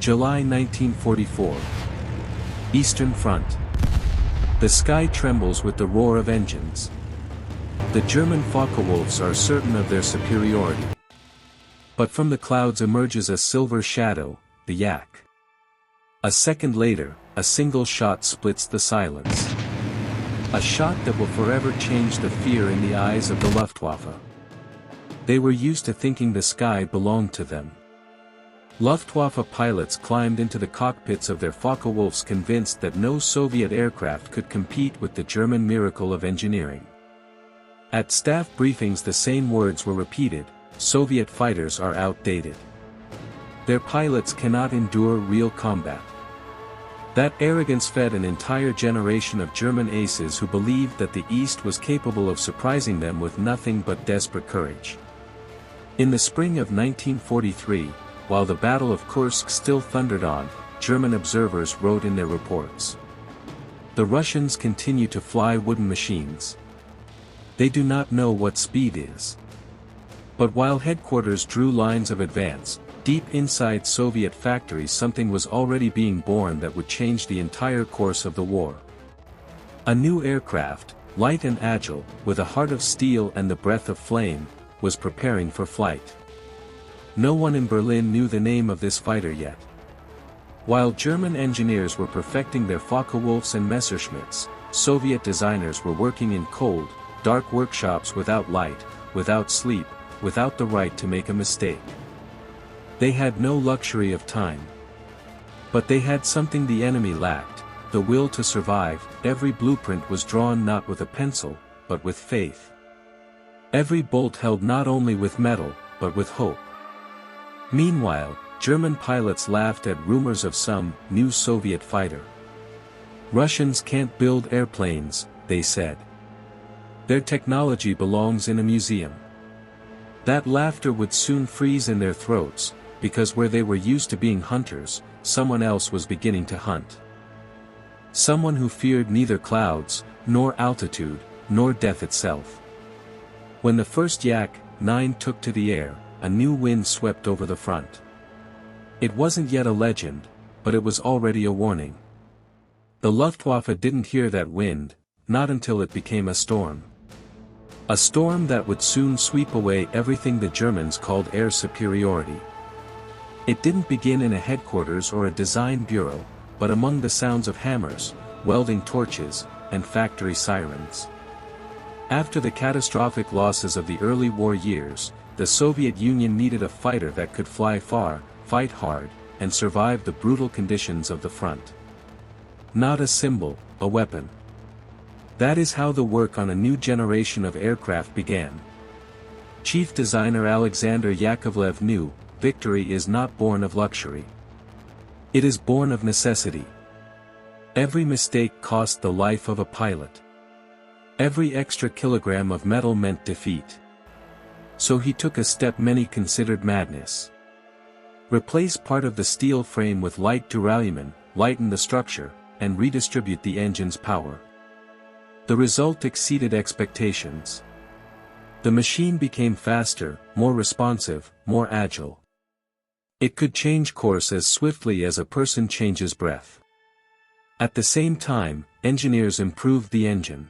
July 1944. Eastern Front. The sky trembles with the roar of engines. The German Focke-Wulfs are certain of their superiority. But from the clouds emerges a silver shadow, the Yak. A second later, a single shot splits the silence. A shot that will forever change the fear in the eyes of the Luftwaffe. They were used to thinking the sky belonged to them. Luftwaffe pilots climbed into the cockpits of their Focke-Wulfs convinced that no Soviet aircraft could compete with the German miracle of engineering. At staff briefings the same words were repeated: Soviet fighters are outdated. Their pilots cannot endure real combat. That arrogance fed an entire generation of German aces who believed that the East was capable of surprising them with nothing but desperate courage. In the spring of 1943, while the Battle of Kursk still thundered on, German observers wrote in their reports: "The Russians continue to fly wooden machines. They do not know what speed is." But while headquarters drew lines of advance, deep inside Soviet factories something was already being born that would change the entire course of the war. A new aircraft, light and agile, with a heart of steel and the breath of flame, was preparing for flight. No one in Berlin knew the name of this fighter yet. While German engineers were perfecting their Focke-Wulfs and Messerschmitts, Soviet designers were working in cold, dark workshops without light, without sleep, without the right to make a mistake. They had no luxury of time. But they had something the enemy lacked: the will to survive. Every blueprint was drawn not with a pencil, but with faith. Every bolt held not only with metal, but with hope. Meanwhile, German pilots laughed at rumors of some new Soviet fighter. Russians can't build airplanes, they said. Their technology belongs in a museum. That laughter would soon freeze in their throats, because where they were used to being hunters, someone else was beginning to hunt. Someone who feared neither clouds, nor altitude, nor death itself. When the first Yak-9 took to the air, a new wind swept over the front. It wasn't yet a legend, but it was already a warning. The Luftwaffe didn't hear that wind, not until it became a storm. A storm that would soon sweep away everything the Germans called air superiority. It didn't begin in a headquarters or a design bureau, but among the sounds of hammers, welding torches, and factory sirens. After the catastrophic losses of the early war years, the Soviet Union needed a fighter that could fly far, fight hard, and survive the brutal conditions of the front. Not a symbol, a weapon. That is how the work on a new generation of aircraft began. Chief designer Alexander Yakovlev knew, victory is not born of luxury. It is born of necessity. Every mistake cost the life of a pilot. Every extra kilogram of metal meant defeat. So he took a step many considered madness. Replace part of the steel frame with light duralumin, lighten the structure, and redistribute the engine's power. The result exceeded expectations. The machine became faster, more responsive, more agile. It could change course as swiftly as a person changes breath. At the same time, engineers improved the engine.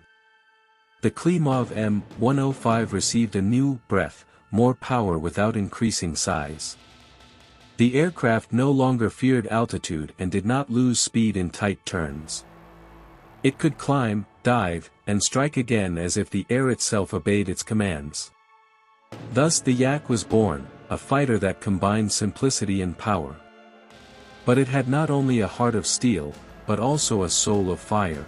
The Klimov M105 received a new breath, more power without increasing size. The aircraft no longer feared altitude and did not lose speed in tight turns. It could climb, dive, and strike again as if the air itself obeyed its commands. Thus the Yak was born, a fighter that combined simplicity and power. But it had not only a heart of steel, but also a soul of fire.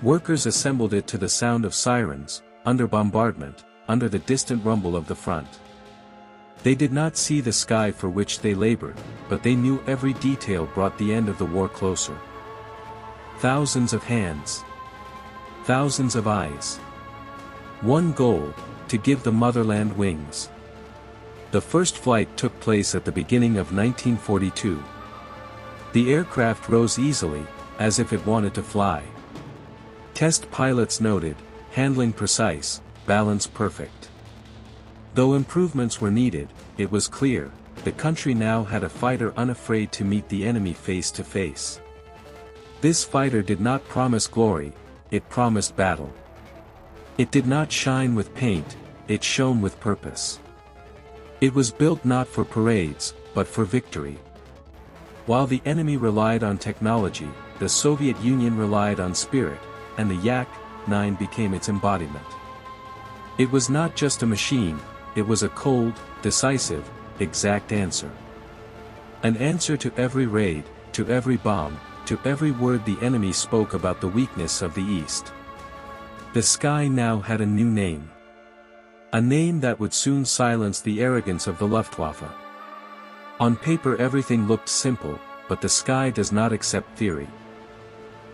Workers assembled it to the sound of sirens, under bombardment, under the distant rumble of the front. They did not see the sky for which they labored, but they knew every detail brought the end of the war closer. Thousands of hands. Thousands of eyes. One goal: to give the motherland wings. The first flight took place at the beginning of 1942. The aircraft rose easily, as if it wanted to fly. Test pilots noted, handling precise, balance perfect. Though improvements were needed, it was clear, the country now had a fighter unafraid to meet the enemy face to face. This fighter did not promise glory, it promised battle. It did not shine with paint, it shone with purpose. It was built not for parades, but for victory. While the enemy relied on technology, the Soviet Union relied on spirit, and the Yak-9 became its embodiment. It was not just a machine, it was a cold, decisive, exact answer. An answer to every raid, to every bomb, to every word the enemy spoke about the weakness of the East. The sky now had a new name. A name that would soon silence the arrogance of the Luftwaffe. On paper everything looked simple, but the sky does not accept theory.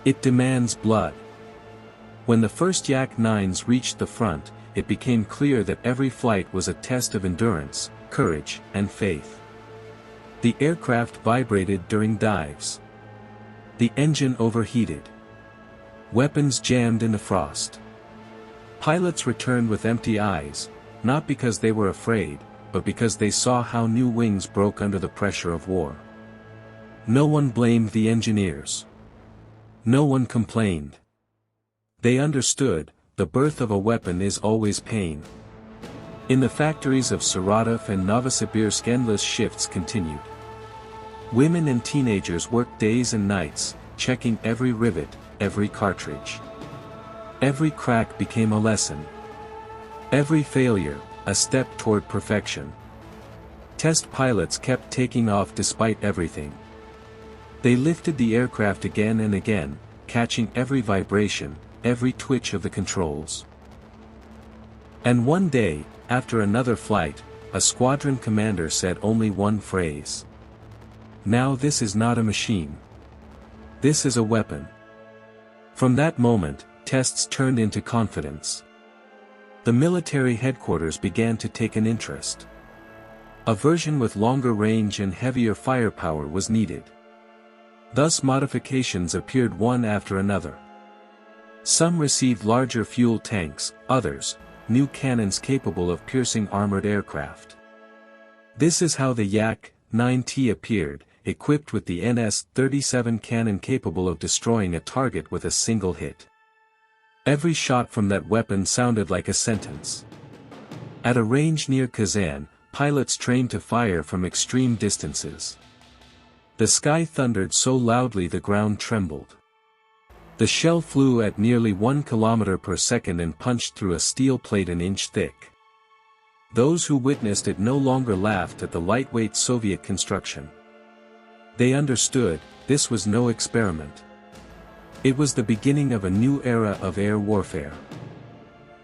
It demands blood. When the first Yak-9s reached the front, it became clear that every flight was a test of endurance, courage, and faith. The aircraft vibrated during dives. The engine overheated. Weapons jammed in the frost. Pilots returned with empty eyes, not because they were afraid, but because they saw how new wings broke under the pressure of war. No one blamed the engineers. No one complained. They understood, the birth of a weapon is always pain. In the factories of Saratov and Novosibirsk endless shifts continued. Women and teenagers worked days and nights, checking every rivet, every cartridge. Every crack became a lesson. Every failure, a step toward perfection. Test pilots kept taking off despite everything. They lifted the aircraft again and again, catching every vibration, every twitch of the controls. And one day, after another flight, a squadron commander said only one phrase. "Now this is not a machine. This is a weapon." From that moment, tests turned into confidence. The military headquarters began to take an interest. A version with longer range and heavier firepower was needed. Thus modifications appeared one after another. Some received larger fuel tanks, others, new cannons capable of piercing armored aircraft. This is how the Yak-9T appeared, equipped with the NS-37 cannon capable of destroying a target with a single hit. Every shot from that weapon sounded like a sentence. At a range near Kazan, pilots trained to fire from extreme distances. The sky thundered so loudly the ground trembled. The shell flew at nearly 1 kilometer per second and punched through a steel plate an inch thick. Those who witnessed it no longer laughed at the lightweight Soviet construction. They understood, this was no experiment. It was the beginning of a new era of air warfare.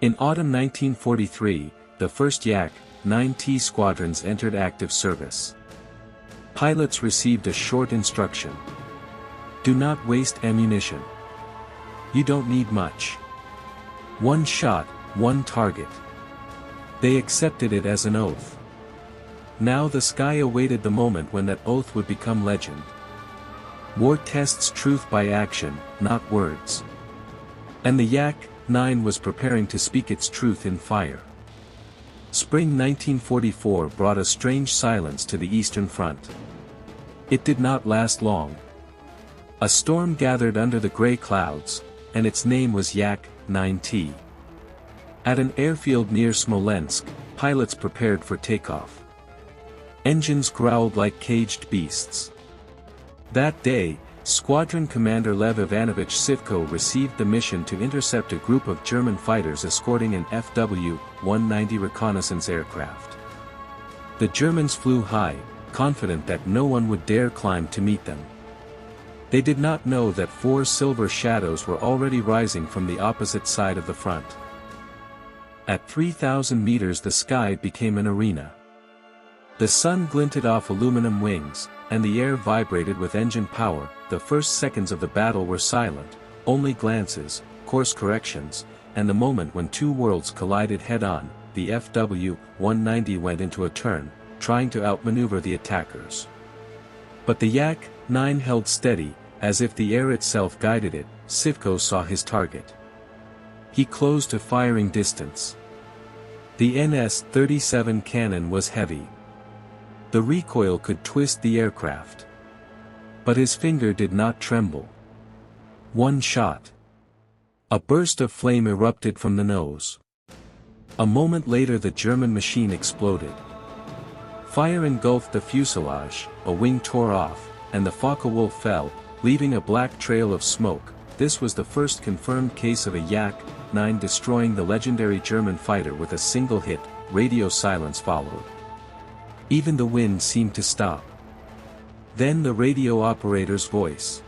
In autumn 1943, the first Yak-9T squadrons entered active service. Pilots received a short instruction. Do not waste ammunition. You don't need much. One shot, one target. They accepted it as an oath. Now the sky awaited the moment when that oath would become legend. War tests truth by action, not words. And the Yak-9 was preparing to speak its truth in fire. Spring 1944 brought a strange silence to the Eastern Front. It did not last long. A storm gathered under the gray clouds, and its name was Yak-9T. At an airfield near Smolensk, pilots prepared for takeoff. Engines growled like caged beasts. That day, Squadron Commander Lev Ivanovich Sivko received the mission to intercept a group of German fighters escorting an FW-190 reconnaissance aircraft. The Germans flew high, confident that no one would dare climb to meet them. They did not know that 4 silver shadows were already rising from the opposite side of the front. At 3,000 meters the sky became an arena. The sun glinted off aluminum wings, and the air vibrated with engine power. The first seconds of the battle were silent, only glances, course corrections, and the moment when two worlds collided head-on, the FW-190 went into a turn, trying to outmaneuver the attackers. But the Yak-9 held steady, as if the air itself guided it. Sivko saw his target. He closed to firing distance. The NS-37 cannon was heavy. The recoil could twist the aircraft. But his finger did not tremble. One shot. A burst of flame erupted from the nose. A moment later the German machine exploded. Fire engulfed the fuselage, a wing tore off, and the Focke-Wulf fell, leaving a black trail of smoke. This was the first confirmed case of a Yak-9 destroying the legendary German fighter with a single hit. Radio silence followed. Even the wind seemed to stop. Then the radio operator's voice.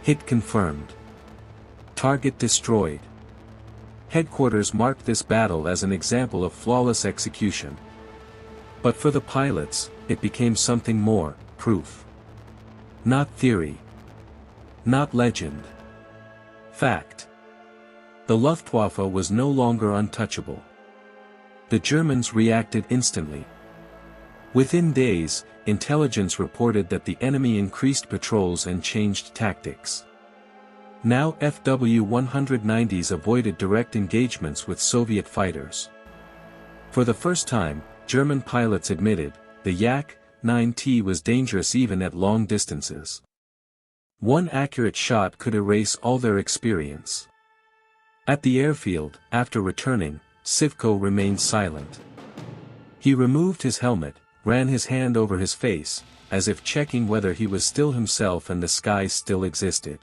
Hit confirmed. Target destroyed. Headquarters marked this battle as an example of flawless execution. But for the pilots, it became something more, proof. Not theory. Not legend. Fact. The Luftwaffe was no longer untouchable. The Germans reacted instantly. Within days, intelligence reported that the enemy increased patrols and changed tactics. Now FW-190s avoided direct engagements with Soviet fighters. For the first time, German pilots admitted, the Yak-9T was dangerous even at long distances. One accurate shot could erase all their experience. At the airfield, after returning, Sivko remained silent. He removed his helmet, ran his hand over his face, as if checking whether he was still himself and the sky still existed.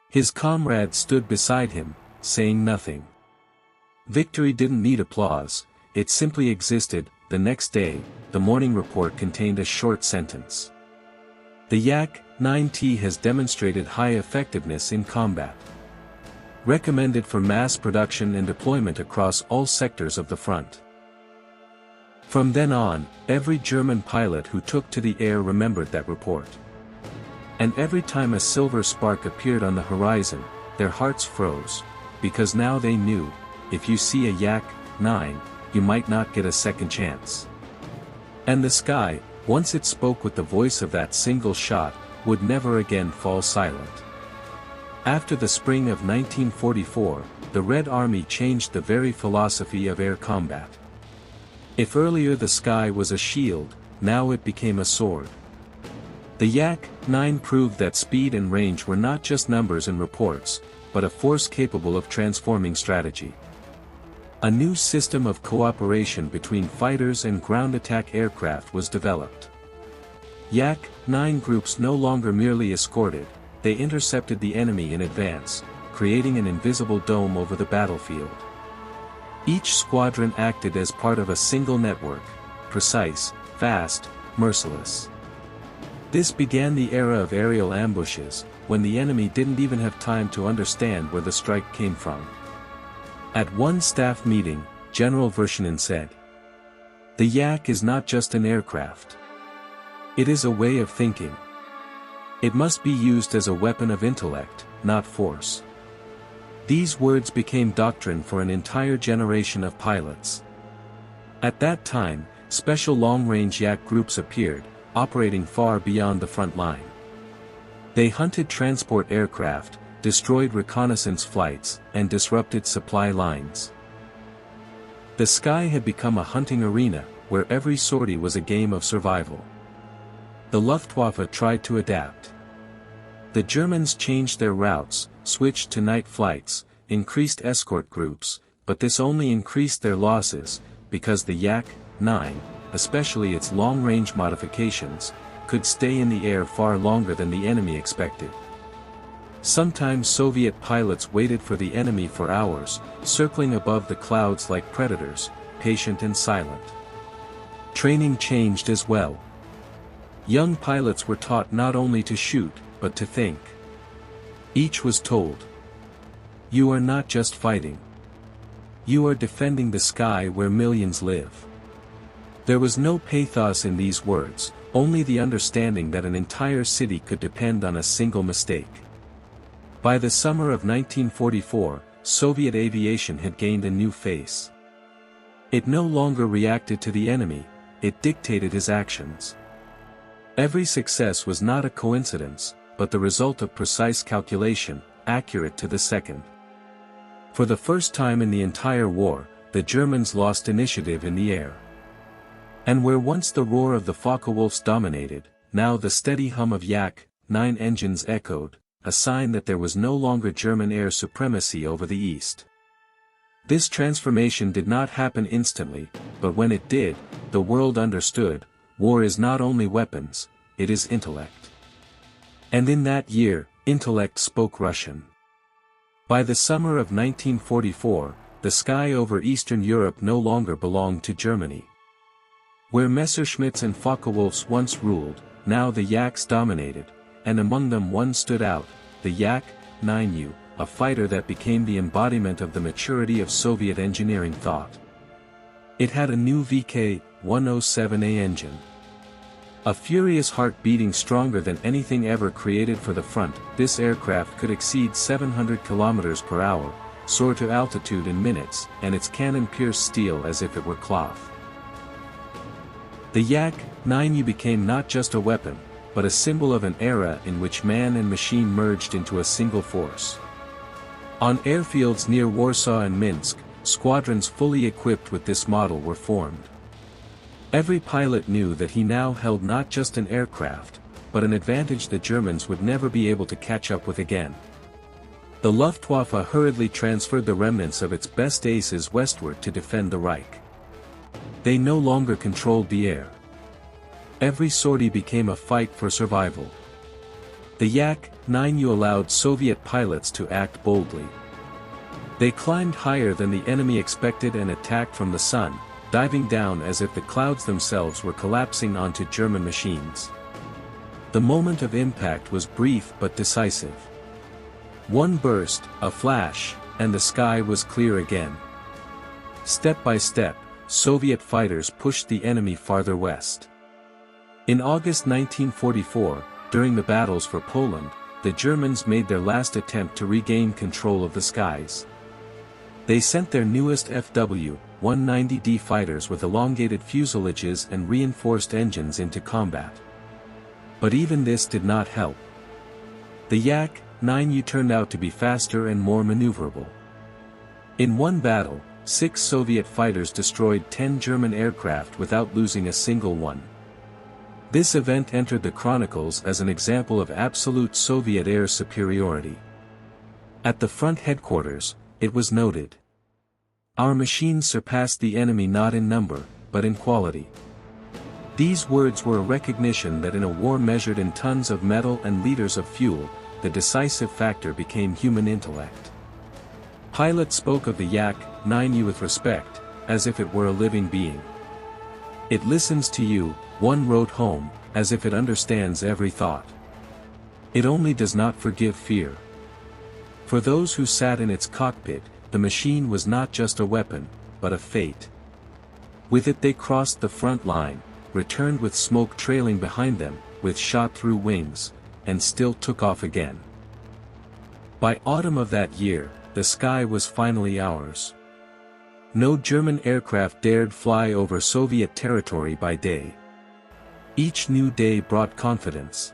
His comrade stood beside him, saying nothing. Victory didn't need applause, it simply existed. The next day, the morning report contained a short sentence. The Yak-9T has demonstrated high effectiveness in combat. Recommended for mass production and deployment across all sectors of the front. From then on, every German pilot who took to the air remembered that report. And every time a silver spark appeared on the horizon, their hearts froze, because now they knew, if you see a Yak-9, you might not get a second chance. And the sky, once it spoke with the voice of that single shot, would never again fall silent. After the spring of 1944, the Red Army changed the very philosophy of air combat. If earlier the sky was a shield, now it became a sword. The Yak-9 proved that speed and range were not just numbers and reports, but a force capable of transforming strategy. A new system of cooperation between fighters and ground attack aircraft was developed. Yak-9 groups no longer merely escorted, they intercepted the enemy in advance, creating an invisible dome over the battlefield. Each squadron acted as part of a single network, precise, fast, merciless. This began the era of aerial ambushes, when the enemy didn't even have time to understand where the strike came from. At one staff meeting, General Vershinin said, "The Yak is not just an aircraft. It is a way of thinking. It must be used as a weapon of intellect, not force." These words became doctrine for an entire generation of pilots. At that time, special long-range Yak groups appeared, operating far beyond the front line. They hunted transport aircraft, destroyed reconnaissance flights, and disrupted supply lines. The sky had become a hunting arena, where every sortie was a game of survival. The Luftwaffe tried to adapt. The Germans changed their routes, switched to night flights, increased escort groups, but this only increased their losses, because the Yak-9, especially its long-range modifications, could stay in the air far longer than the enemy expected. Sometimes Soviet pilots waited for the enemy for hours, circling above the clouds like predators, patient and silent. Training changed as well. Young pilots were taught not only to shoot, but to think. Each was told, "You are not just fighting. You are defending the sky where millions live." There was no pathos in these words, only the understanding that an entire city could depend on a single mistake. By the summer of 1944, Soviet aviation had gained a new face. It no longer reacted to the enemy, it dictated his actions. Every success was not a coincidence, but the result of precise calculation, accurate to the second. For the first time in the entire war, the Germans lost initiative in the air. And where once the roar of the Focke-Wulfs dominated, now the steady hum of Yak-9 engines echoed, a sign that there was no longer German air supremacy over the east. This transformation did not happen instantly, but when it did, the world understood, war is not only weapons, it is intellect. And in that year, intellect spoke Russian. By the summer of 1944, the sky over Eastern Europe no longer belonged to Germany. Where Messerschmitts and Focke-Wulfs once ruled, now the Yaks dominated, and among them one stood out, the Yak-9, a fighter that became the embodiment of the maturity of Soviet engineering thought. It had a new VK-107A engine. A furious heart beating stronger than anything ever created for the front, this aircraft could exceed 700 km per hour, soar to altitude in minutes, and its cannon pierce steel as if it were cloth. The Yak-9 became not just a weapon, but a symbol of an era in which man and machine merged into a single force. On airfields near Warsaw and Minsk, squadrons fully equipped with this model were formed. Every pilot knew that he now held not just an aircraft, but an advantage the Germans would never be able to catch up with again. The Luftwaffe hurriedly transferred the remnants of its best aces westward to defend the Reich. They no longer controlled the air. Every sortie became a fight for survival. The Yak-9 allowed Soviet pilots to act boldly. They climbed higher than the enemy expected and attacked from the sun, diving down as if the clouds themselves were collapsing onto German machines. The moment of impact was brief but decisive. One burst, a flash, and the sky was clear again. Step by step, Soviet fighters pushed the enemy farther west. In August 1944, during the battles for Poland, the Germans made their last attempt to regain control of the skies. They sent their newest FW-190D fighters with elongated fuselages and reinforced engines into combat. But even this did not help. The Yak-9 turned out to be faster and more maneuverable. In one battle, 6 Soviet fighters destroyed 10 German aircraft without losing a single one. This event entered the chronicles as an example of absolute Soviet air superiority. At the front headquarters, it was noted. Our machines surpassed the enemy not in number, but in quality. These words were a recognition that in a war measured in tons of metal and liters of fuel, the decisive factor became human intellect. Pilots spoke of the Yak-9 with respect, as if it were a living being. It listens to you, one wrote home, as if it understands every thought. It only does not forgive fear. For those who sat in its cockpit, the machine was not just a weapon, but a fate. With it they crossed the front line, returned with smoke trailing behind them, with shot-through wings, and still took off again. By autumn of that year, the sky was finally ours. No German aircraft dared fly over Soviet territory by day. Each new day brought confidence.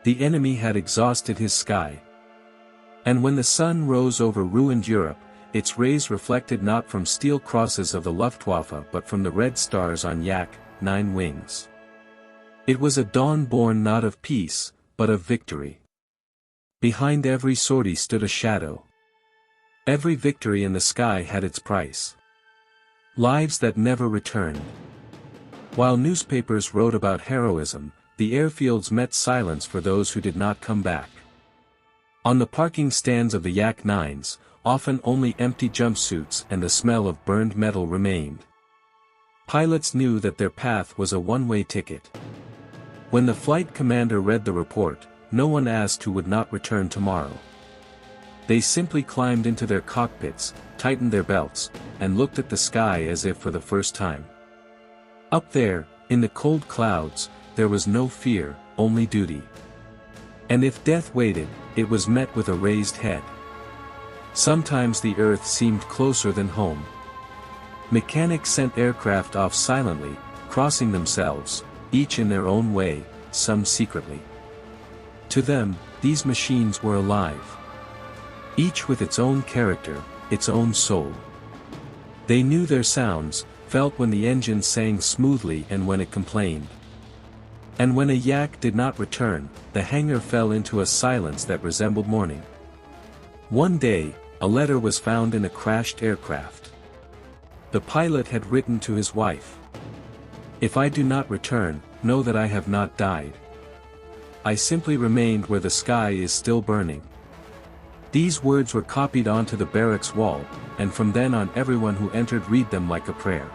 The enemy had exhausted his sky. And when the sun rose over ruined Europe, its rays reflected not from steel crosses of the Luftwaffe but from the red stars on Yak-9 wings. It was a dawn born not of peace, but of victory. Behind every sortie stood a shadow. Every victory in the sky had its price. Lives that never returned. While newspapers wrote about heroism, the airfields met silence for those who did not come back. On the parking stands of the Yak-9s, often only empty jumpsuits and the smell of burned metal remained. Pilots knew that their path was a one-way ticket. When the flight commander read the report, no one asked who would not return tomorrow. They simply climbed into their cockpits, tightened their belts, and looked at the sky as if for the first time. Up there, in the cold clouds, there was no fear, only duty. And if death waited, it was met with a raised head. Sometimes the earth seemed closer than home. Mechanics sent aircraft off silently, crossing themselves, each in their own way, some secretly. To them, these machines were alive. Each with its own character, its own soul. They knew their sounds, felt when the engine sang smoothly and when it complained. And when a yak did not return, the hangar fell into a silence that resembled mourning. One day, a letter was found in a crashed aircraft. The pilot had written to his wife. "If I do not return, know that I have not died. I simply remained where the sky is still burning." These words were copied onto the barracks wall, and from then on everyone who entered read them like a prayer.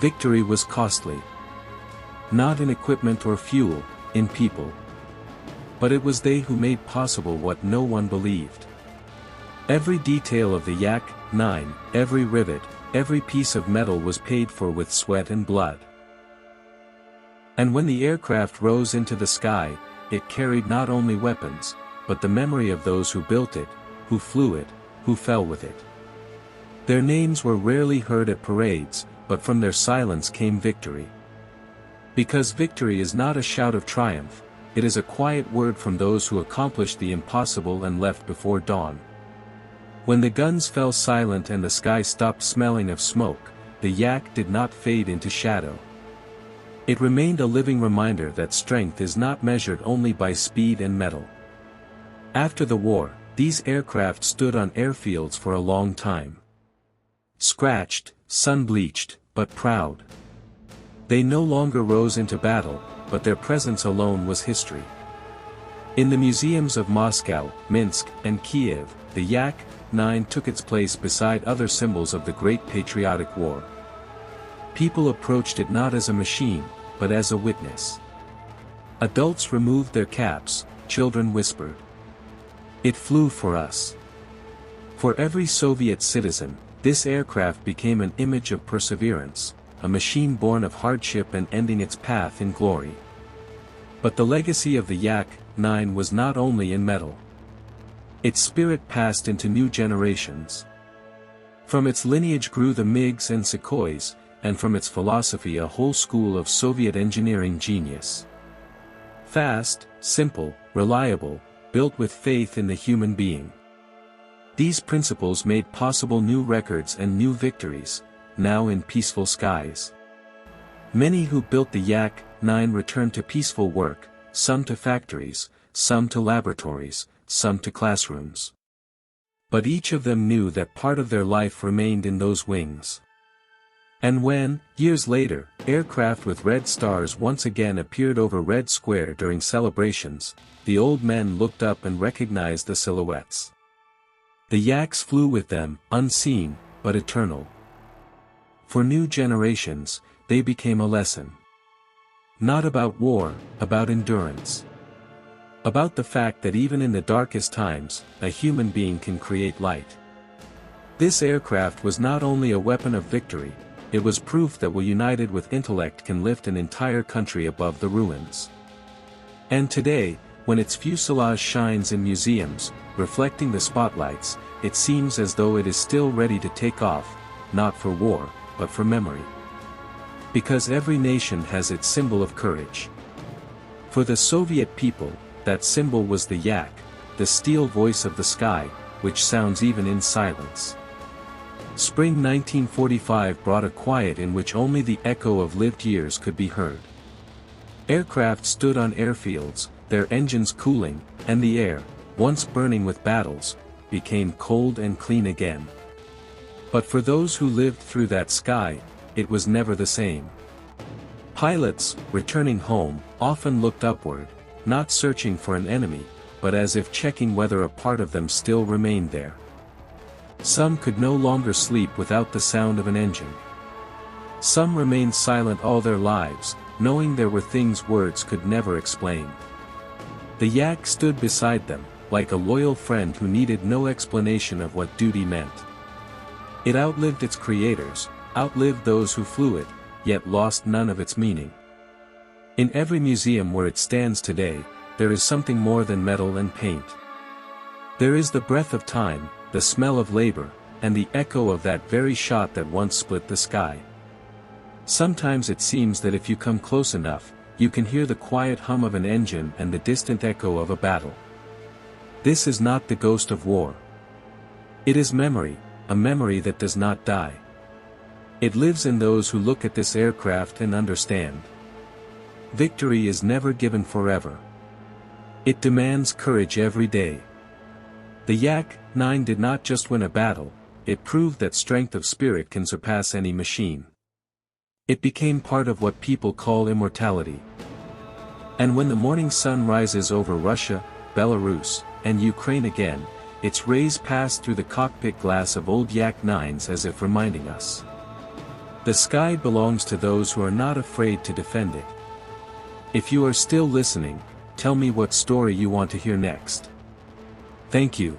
Victory was costly. Not in equipment or fuel, in people. But it was they who made possible what no one believed. Every detail of the Yak-9, every rivet, every piece of metal was paid for with sweat and blood. And when the aircraft rose into the sky, it carried not only weapons, but the memory of those who built it, who flew it, who fell with it. Their names were rarely heard at parades, but from their silence came victory. Because victory is not a shout of triumph, it is a quiet word from those who accomplished the impossible and left before dawn. When the guns fell silent and the sky stopped smelling of smoke, the Yak did not fade into shadow. It remained a living reminder that strength is not measured only by speed and metal. After the war, these aircraft stood on airfields for a long time. Scratched, sun-bleached, but proud. They no longer rose into battle, but their presence alone was history. In the museums of Moscow, Minsk, and Kiev, the Yak-9 took its place beside other symbols of the Great Patriotic War. People approached it not as a machine, but as a witness. Adults removed their caps, children whispered. "It flew for us." For every Soviet citizen, this aircraft became an image of perseverance, a machine born of hardship and ending its path in glory. But the legacy of the Yak-9 was not only in metal. Its spirit passed into new generations. From its lineage grew the MiGs and Sukhois, and from its philosophy a whole school of Soviet engineering genius. Fast, simple, reliable, built with faith in the human being. These principles made possible new records and new victories, now in peaceful skies. Many who built the Yak-9 returned to peaceful work, some to factories, some to laboratories, some to classrooms. But each of them knew that part of their life remained in those wings. And when, years later, aircraft with red stars once again appeared over Red Square during celebrations, the old men looked up and recognized the silhouettes. The Yaks flew with them, unseen, but eternal. For new generations, they became a lesson. Not about war, about endurance. About the fact that even in the darkest times, a human being can create light. This aircraft was not only a weapon of victory, it was proof that we united with intellect can lift an entire country above the ruins. And today, when its fuselage shines in museums, reflecting the spotlights, it seems as though it is still ready to take off, not for war, but for memory. Because every nation has its symbol of courage. For the Soviet people, that symbol was the Yak, the steel voice of the sky, which sounds even in silence. Spring 1945 brought a quiet in which only the echo of lived years could be heard. Aircraft stood on airfields, their engines cooling, and the air, once burning with battles, became cold and clean again. But for those who lived through that sky, it was never the same. Pilots, returning home, often looked upward, not searching for an enemy, but as if checking whether a part of them still remained there. Some could no longer sleep without the sound of an engine. Some remained silent all their lives, knowing there were things words could never explain. The Yak stood beside them, like a loyal friend who needed no explanation of what duty meant. It outlived its creators, outlived those who flew it, yet lost none of its meaning. In every museum where it stands today, there is something more than metal and paint. There is the breath of time, the smell of labor, and the echo of that very shot that once split the sky. Sometimes it seems that if you come close enough, you can hear the quiet hum of an engine and the distant echo of a battle. This is not the ghost of war. It is memory, a memory that does not die. It lives in those who look at this aircraft and understand. Victory is never given forever. It demands courage every day. The Yak-9 did not just win a battle, it proved that strength of spirit can surpass any machine. It became part of what people call immortality. And when the morning sun rises over Russia, Belarus, and Ukraine again, its rays pass through the cockpit glass of old Yak-9s as if reminding us. The sky belongs to those who are not afraid to defend it. If you are still listening, tell me what story you want to hear next. Thank you.